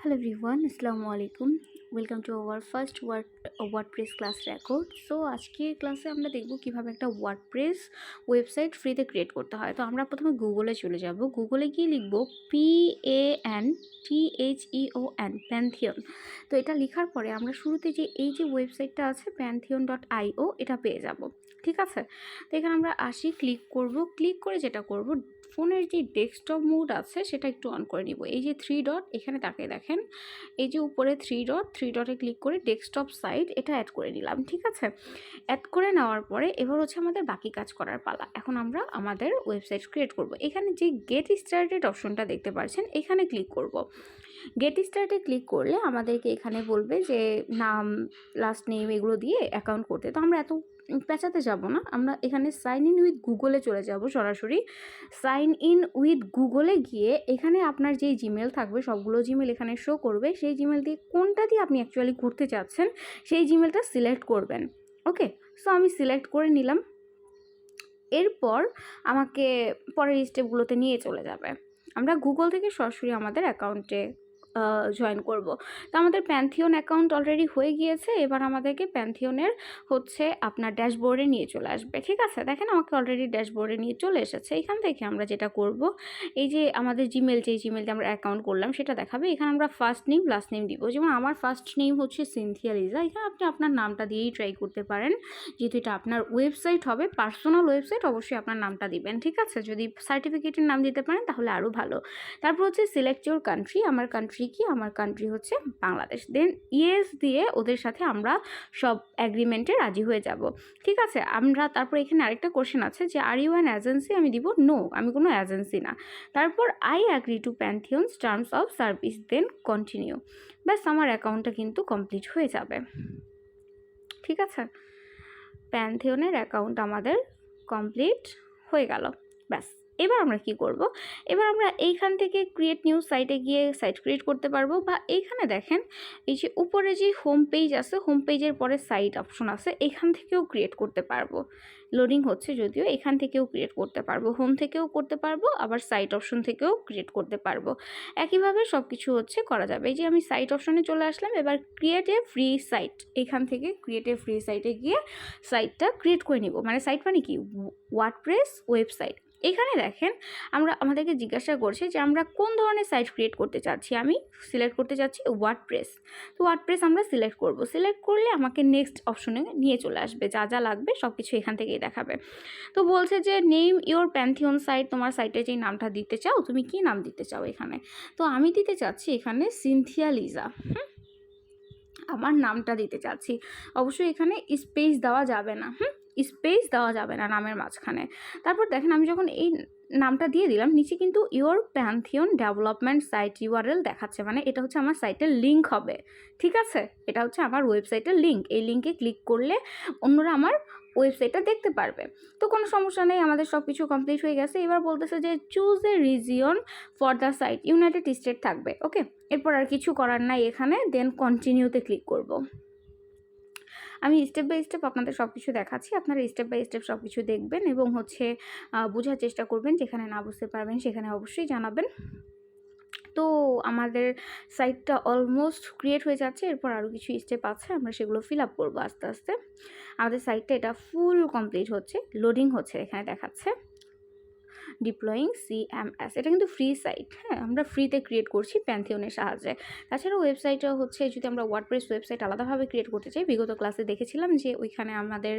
Hello everyone, Assalamu alaikum. Welcome to our first WordPress class record. So আজকে ক্লাসে আমরা দেখব কিভাবে একটা ওয়ার্ডপ্রেস ওয়েবসাইট ফ্রিতে ক্রিয়েট করতে হয়। তো আমরা প্রথমে গুগলে চলে যাব। গুগলে গিয়ে লিখব PANTHEON, প্যান্থিয়ন। তো এটা লেখার পরে আমরা শুরুতে এই যে ওয়েবসাইটটা আছে pantheon.io, এটা পেয়ে যাব। ঠিক আছে, তো এখানে আমরা আসি, ক্লিক করব। ক্লিক করে যেটা করব, ফোনের যে ডেস্কটপ মোড আছে সেটা একটু অন করে নিব। এই যে 3 ডট, এখানে তাকিয়ে দেখেন, এই যে উপরে 3 ডটে ক্লিক করে ডেস্কটপ সাইট এটা অ্যাড করে নিলাম। ঠিক আছে, অ্যাড করে নেওয়ার পরে এবার হচ্ছে আমাদের বাকি কাজ করার পালা। এখন আমরা আমাদের ওয়েবসাইট ক্রিয়েট করব। এখানে যে গেট স্টার্টেড অপশনটা দেখতে পাচ্ছেন, এখানে ক্লিক করব। গেট স্টার্টে ক্লিক করলে আমাদেরকে এখানে বলবে যে নাম, লাস্ট নেম এগুলো দিয়ে অ্যাকাউন্ট করতে। তো আমরা এত পেঁচাতে যাব না, আমরা এখানে সাইন ইন উইথ গুগলে চলে যাব। সরাসরি সাইন ইন উইথ গুগলে গিয়ে এখানে আপনার যেই জিমেল থাকবে সবগুলো জিমেল এখানে শো করবে। সেই জিমেল দিয়ে কোনটা দিয়ে আপনি অ্যাকচুয়ালি করতে চাচ্ছেন সেই জিমেলটা সিলেক্ট করবেন। ওকে, সো আমি সিলেক্ট করে নিলাম। এরপর আমাকে পরের স্টেপগুলোতে নিয়ে চলে যাবে। আমরা গুগল থেকে সরাসরি আমাদের অ্যাকাউন্টে জয়েন করব। তো আমাদের প্যান্থিয়ন অ্যাকাউন্ট অলরেডি হয়ে গিয়েছে। এবার আমাদেরকে প্যান্থিয়নের হচ্ছে আপনার ড্যাশবোর্ডে নিয়ে চলে আসবে। ঠিক আছে, দেখেন আমাকে অলরেডি ড্যাশবোর্ডে নিয়ে চলে এসেছে। এখান থেকে আমরা যেটা করব, এই যে আমাদের জিমেল, যেই জিমেল দিয়ে আমরা অ্যাকাউন্ট করলাম সেটা দেখাবে। এখানে আমরা ফার্স্ট নেম লাস্ট নেম দিব। যেমন আমার ফার্স্ট নেম হচ্ছে সিনথিয়া লিজা। এখানে আপনি আপনার নামটা দিয়েই ট্রাই করতে পারেন, যেহেতু এটা আপনার ওয়েবসাইট হবে, পার্সোনাল ওয়েবসাইট, অবশ্যই আপনার নামটা দিবেন। ঠিক আছে, যদি সার্টিফিকেটের নাম দিতে পারেন তাহলে আরও ভালো। তারপর হচ্ছে সিলেক্ট ইউর কান্ট্রি। আমার কান্ট্রি কি? আমার কান্ট্রি হচ্ছে বাংলাদেশ। দেন ইয়েস দিয়ে ওদের সাথে আমরা সব অ্যাগ্রিমেন্টে রাজি হয়ে যাব। ঠিক আছে, আমরা তারপর এখানে আরেকটা কোশ্চেন আছে যে আর ইউ অ্যান এজেন্সি? আমি দিব নো, আমি কোনো এজেন্সি না। তারপর I agree to Pantheon's terms of service, then continue. ব্যাস, আমার অ্যাকাউন্টটা কিন্তু কমপ্লিট হয়ে যাবে। ঠিক আছে, প্যান্থিয়নের অ্যাকাউন্ট আমাদের কমপ্লিট হয়ে গেল। ব্যাস, এবার আমরা কি করব? এবার আমরা এইখান থেকে ক্রিয়েট নিউ সাইটে গিয়ে সাইট ক্রিয়েট করতে পারবো, বা এইখানে দেখেন এই যে উপরে যে হোম পেজ আছে, হোম পেজের পরে সাইট অপশন আছে, এখান থেকেও ক্রিয়েট করতে পারবো। লোডিং হচ্ছে যদিও, এখান থেকেও ক্রিয়েট করতে পারবো, হোম থেকেও করতে পারবো, আবার সাইট অপশন থেকেও ক্রিয়েট করতে পারবো। একইভাবে সব কিছু হচ্ছে করা যাবে। এই যে আমি সাইট অপশনে চলে আসলাম, এবার ক্রিয়েট এ ফ্রি সাইট, এখান থেকে ক্রিয়েট এ ফ্রি সাইটে গিয়ে সাইটটা ক্রিয়েট করে নিব। মানে সাইট মানে কি? WordPress website. এখানে দেখেন আমাদেরকে জিজ্ঞাসা করছে যে আমরা কোন ধরনের সাইট ক্রিয়েট করতে চাচ্ছি। আমি সিলেক্ট করতে চাচ্ছি ওয়ার্ডপ্রেস। তো ওয়ার্ডপ্রেস আমরা সিলেক্ট করব। সিলেক্ট করলে আমাকে নেক্সট অপশনে নিয়ে চলে আসবে, যা যা লাগবে সব কিছু এখান থেকেই দেখাবে। তো বলছে যে নেম ইওর প্যান্থিয়ন সাইট, তোমার সাইটে যেই নামটা দিতে চাও, তুমি কি নাম দিতে চাও এখানে। তো আমি দিতে চাচ্ছি এখানে সিনথিয়া লিজা। আমার নামটা দিতে চাচ্ছি। অবশ্যই এখানে স্পেস দেওয়া যাবে না, স্পেস দেওয়া যাবে না নামের মাঝখানে। তারপর দেখেন আমি যখন এই নামটা দিয়ে দিলাম, নিচে কিন্তু your Pantheon development site URL দেখাচ্ছে, মানে এটা হচ্ছে আমার সাইটের লিঙ্ক হবে। ঠিক আছে, এটা হচ্ছে আমার ওয়েবসাইটের লিঙ্ক। এই লিঙ্কে ক্লিক করলে অন্যরা আমার ওয়েবসাইটটা দেখতে পারবে। তো কোনো সমস্যা নেই, আমাদের সব কিছু কমপ্লিট হয়ে গেছে। এবার বলতেছে যে choose a region for the site, United State থাকবে। ওকে, এরপর আর কিছু করার নাই এখানে, দেন কন্টিনিউতে ক্লিক করব। আমি স্টেপ বাই স্টেপ আপনাদের সব কিছু দেখাচ্ছি, আপনারা স্টেপ বাই স্টেপ সব কিছু দেখবেন এবং হচ্ছে বোঝার চেষ্টা করবেন। যেখানে না বুঝতে পারবেন সেখানে অবশ্যই জানাবেন। তো আমাদের সাইটটা অলমোস্ট ক্রিয়েট হয়ে যাচ্ছে। এরপর আরও কিছু স্টেপ আছে, আমরা সেগুলো ফিল আপ করবো আস্তে আস্তে। আমাদের সাইটটা এটা ফুল কমপ্লিট হচ্ছে, লোডিং হচ্ছে, এখানে দেখাচ্ছে ডিপ্লয়িং CMS। এটা কিন্তু ফ্রি সাইট, হ্যাঁ, আমরা ফ্রিতে ক্রিয়েট করছি প্যান্থিয়নের সাহায্যে। তাছাড়াও ওয়েবসাইটটা হচ্ছে, যদি আমরা ওয়ার্ডপ্রেস ওয়েবসাইট আলাদাভাবে ক্রিয়েট করতে চাই, বিগত ক্লাসে দেখেছিলাম যে ওইখানে আমাদের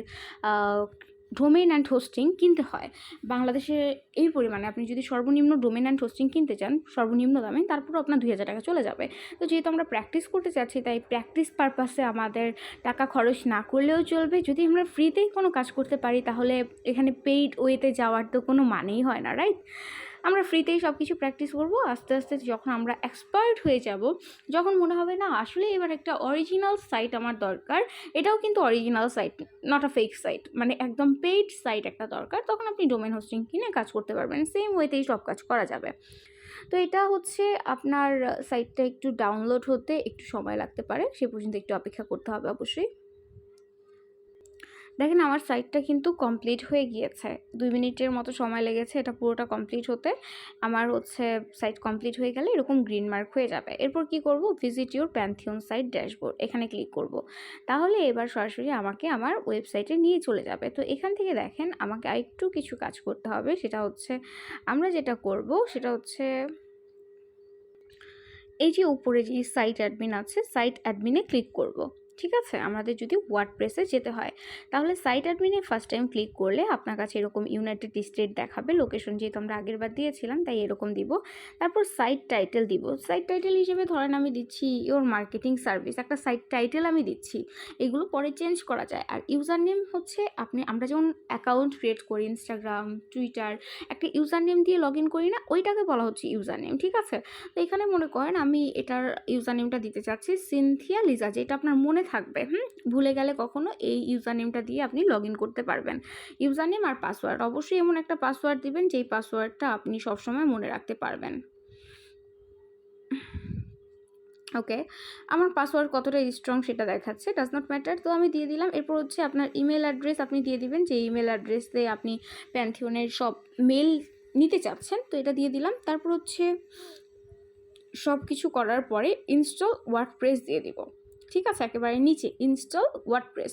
ডোমেইন অ্যান্ড হোস্টিং কিনতে হয়। বাংলাদেশে এই পরিমাণে আপনি যদি সর্বনিম্ন ডোমেইন অ্যান্ড হোস্টিং কিনতে চান সর্বনিম্ন দামে, তারপরও আপনার 2000 টাকা চলে যাবে। তো যেহেতু আমরা প্র্যাকটিস করতে চাচ্ছি, তাই প্র্যাকটিস পারপাসে আমাদের টাকা খরচ না করলেও চলবে। যদি আমরা ফ্রিতেই কোনো কাজ করতে পারি তাহলে এখানে পেইড ওয়েতে যাওয়ার তো কোনো মানেই হয় না, রাইট? আমরা ফ্রিতেই সব কিছু প্র্যাকটিস করবো। আস্তে আস্তে যখন আমরা এক্সপার্ট হয়ে যাব, যখন মনে হবে না আসলে এবার একটা অরিজিনাল সাইট আমার দরকার, এটাও কিন্তু original site, not a fake site, মানে একদম পেইড সাইট একটা দরকার, তখন আপনি ডোমেন হোস্টিং কিনে কাজ করতে পারবেন। সেম ওয়েতেই সব কাজ করা যাবে। তো এটা হচ্ছে আপনার সাইটটা একটু ডাউনলোড হতে একটু সময় লাগতে পারে, সে পর্যন্ত একটু অপেক্ষা করতে হবে অবশ্যই। দেখেন আমার সাইটটা কিন্তু কমপ্লিট হয়ে গিয়েছে, 2 মিনিটের মতো সময় লেগেছে এটা পুরোটা কমপ্লিট হতে। আমার হচ্ছে সাইট কমপ্লিট হয়ে গেলে এরকম গ্রিন মার্ক হয়ে যাবে। এরপর কি করব, visit your Pantheon site dashboard, এখানে ক্লিক করব। তাহলে এবার সরাসরি আমাকে আমার ওয়েবসাইটে নিয়ে চলে যাবে। তো এখান থেকে দেখেন আমাকে আরেকটু কিছু কাজ করতে হবে, সেটা হচ্ছে আমরা যেটা করব সেটা হচ্ছে এই যে উপরে যে সাইট অ্যাডমিন আছে, সাইট অ্যাডমিনে ক্লিক করব। ঠিক আছে, আমাদের যদি ওয়ার্ডপ্রেসে যেতে হয় তাহলে সাইট অ্যাডমিনে ফার্স্ট টাইম ক্লিক করলে আপনার কাছে এরকম ইউনাইটেড স্টেট দেখাবে, লোকেশন যেহেতু আমরা আগের বার দিয়েছিলাম তাই এরকম দিব। তারপর সাইট টাইটেল দিব, সাইট টাইটেল হিসেবে ধরেন আমি দিচ্ছি ইওর মার্কেটিং সার্ভিস, একটা সাইট টাইটেল আমি দিচ্ছি, এগুলো পরে চেঞ্জ করা যায়। আর ইউজার নেম হচ্ছে আমরা যেমন অ্যাকাউন্ট ক্রিয়েট করি ইনস্টাগ্রাম, টুইটার, একটা ইউজার নেম দিয়ে লগ ইন করি না, ওইটাকে বলা হচ্ছে ইউজার নেম। ঠিক আছে, তো এখানে মনে করেন আমি এটার ইউজার নেমটা দিতে চাচ্ছি সিনথিয়া লিজা, যেটা আপনার মনে থাকবে, ভুলে গেলে কখনো এই ইউজার নেমটা দিয়ে আপনি লগ ইন করতে পারবেন। ইউজার নেম আর পাসওয়ার্ড, অবশ্যই এমন একটা পাসওয়ার্ড দিবেন যেই পাসওয়ার্ডটা আপনি সবসময় মনে রাখতে পারবেন। ওকে, আমার পাসওয়ার্ড কতটা স্ট্রং সেটা দেখাচ্ছে, ডাজ নট ম্যাটার, তো আমি দিয়ে দিলাম। এরপর হচ্ছে আপনার ইমেল অ্যাড্রেস আপনি দিয়ে দিবেন, যে ইমেল অ্যাড্রেসে আপনি প্যান্থিয়নের সব মেল নিতে চাচ্ছেন, তো এটা দিয়ে দিলাম। তারপর হচ্ছে সব কিছু করার পরে ইনস্টল ওয়ার্ডপ্রেস দিয়ে দিব। ঠিক আছে, একেবারে নিচে ইনস্টল ওয়ার্ডপ্রেস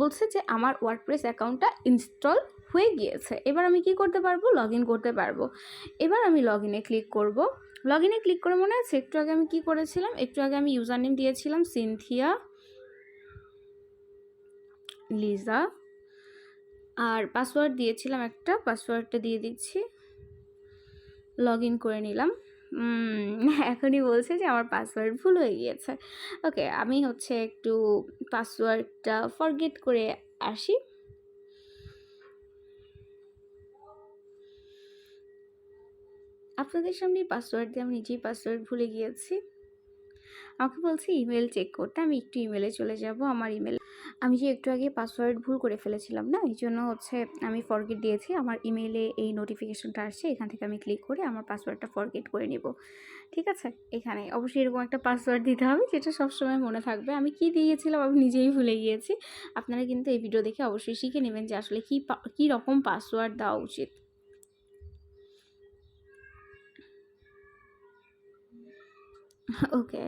বলছে যে আমার ওয়ার্ডপ্রেস অ্যাকাউন্টটা ইনস্টল হয়ে গিয়েছে। এবার আমি কি করতে পারবো, লগ ইন করতে পারবো। এবার আমি লগ ইনে ক্লিক করব। লগ ইনে ক্লিক করে মনে আছে একটু আগে আমি কি করেছিলাম, একটু আগে আমি ইউজার নেম দিয়েছিলাম সিনথিয়া লিজা, আর পাসওয়ার্ড দিয়েছিলাম একটা, পাসওয়ার্ডটা দিয়ে দিচ্ছি, লগ ইন করে নিলাম। এখনই বলছে যে আমার পাসওয়ার্ড ভুল হয়ে গিয়েছে। ওকে, আমি হচ্ছে একটু পাসওয়ার্ডটা ফরগেট করে আসি। আপনাদের সামনে পাসওয়ার্ড দিয়ে আমি নিজেই পাসওয়ার্ড ভুলে গিয়েছি। আমাকে বলছে ইমেল চেক করতে, আমি একটু ইমেলে চলে যাব। আমার ইমেল, আমি যে একটু আগে পাসওয়ার্ড ভুল করে ফেলেছিলাম না, এই জন্য হচ্ছে আমি ফরগেট দিয়েছি। আমার ইমেলে এই নোটিফিকেশনটা আসছে, এখান থেকে আমি ক্লিক করে আমার পাসওয়ার্ডটা ফরগেট করে নিব। ঠিক আছে, এখানে অবশ্যই এরকম একটা পাসওয়ার্ড দিতে হবে যেটা সবসময় মনে থাকবে। আমি কি দিয়েছিলাম আমি নিজেই ভুলে গিয়েছি। আপনারা কিন্তু এই ভিডিও দেখে অবশ্যই শিখে নেবেন যে আসলে কী রকম পাসওয়ার্ড দেওয়া উচিত। ওকে,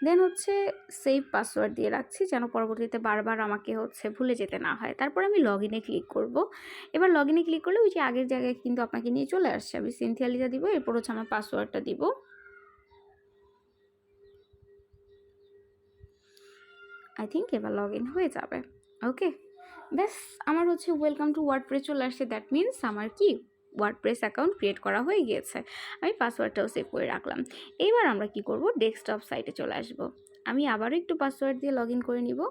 দেন হচ্ছে সেভ পাসওয়ার্ড দিয়ে রাখছি যেন পরবর্তীতে বারবার আমাকে হচ্ছে ভুলে যেতে না হয়। তারপর আমি লগ ইনে ক্লিক করব। এবার লগ ইনে ক্লিক করলে ওই যে আগের জায়গায় কিন্তু আপনাকে নিয়ে চলে আসছে। আমি সিনথিয়া লিজা দিব, এরপর হচ্ছে আমার পাসওয়ার্ডটা দিব। আই থিঙ্ক এবার লগ ইন হয়ে যাবে। ওকে, ব্যাস আমার হচ্ছে ওয়েলকাম টু ওয়ার্ডপ্রেস চলে আসছে। দ্যাট মিনস আমার কি ওয়ার্ডপ্রেস অ্যাকাউন্ট ক্রিয়েট করা হয়ে গিয়েছে। আমি পাসওয়ার্ডটাও সেভ করে রাখলাম। এইবার আমরা কি করব, ডেস্কটপ সাইটে চলে আসব। আমি আবারও একটু পাসওয়ার্ড দিয়ে লগ ইন করে নিব।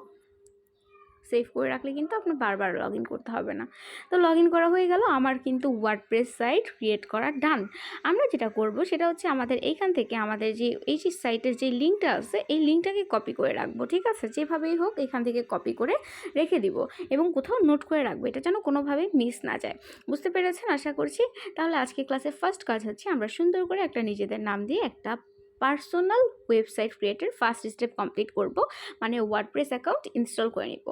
সেভ করে রাখলে কিন্তু আপনার বারবার লগ ইন করতে হবে না। তো লগ ইন করা হয়ে গেল, আমার কিন্তু ওয়ার্ডপ্রেস সাইট ক্রিয়েট করা ডান। আমরা যেটা করব সেটা হচ্ছে আমাদের এইখান থেকে আমাদের যে এই যে সাইটের যে লিঙ্কটা আছে এই লিঙ্কটাকে কপি করে রাখবো। ঠিক আছে, যেভাবেই হোক এখান থেকে কপি করে রেখে দিব এবং কোথাও নোট করে রাখবো, এটা যেন কোনোভাবে মিস না যায়। বুঝতে পেরেছেন আশা করছি। তাহলে আজকে ক্লাসের ফার্স্ট কাজ হচ্ছে আমরা সুন্দর করে একটা নিজেদের নাম দিয়ে একটা পার্সোনাল ওয়েবসাইট ক্রিয়েটের ফার্স্ট স্টেপ কমপ্লিট করব, মানে ওয়ার্ডপ্রেস অ্যাকাউন্ট ইনস্টল করে নিব।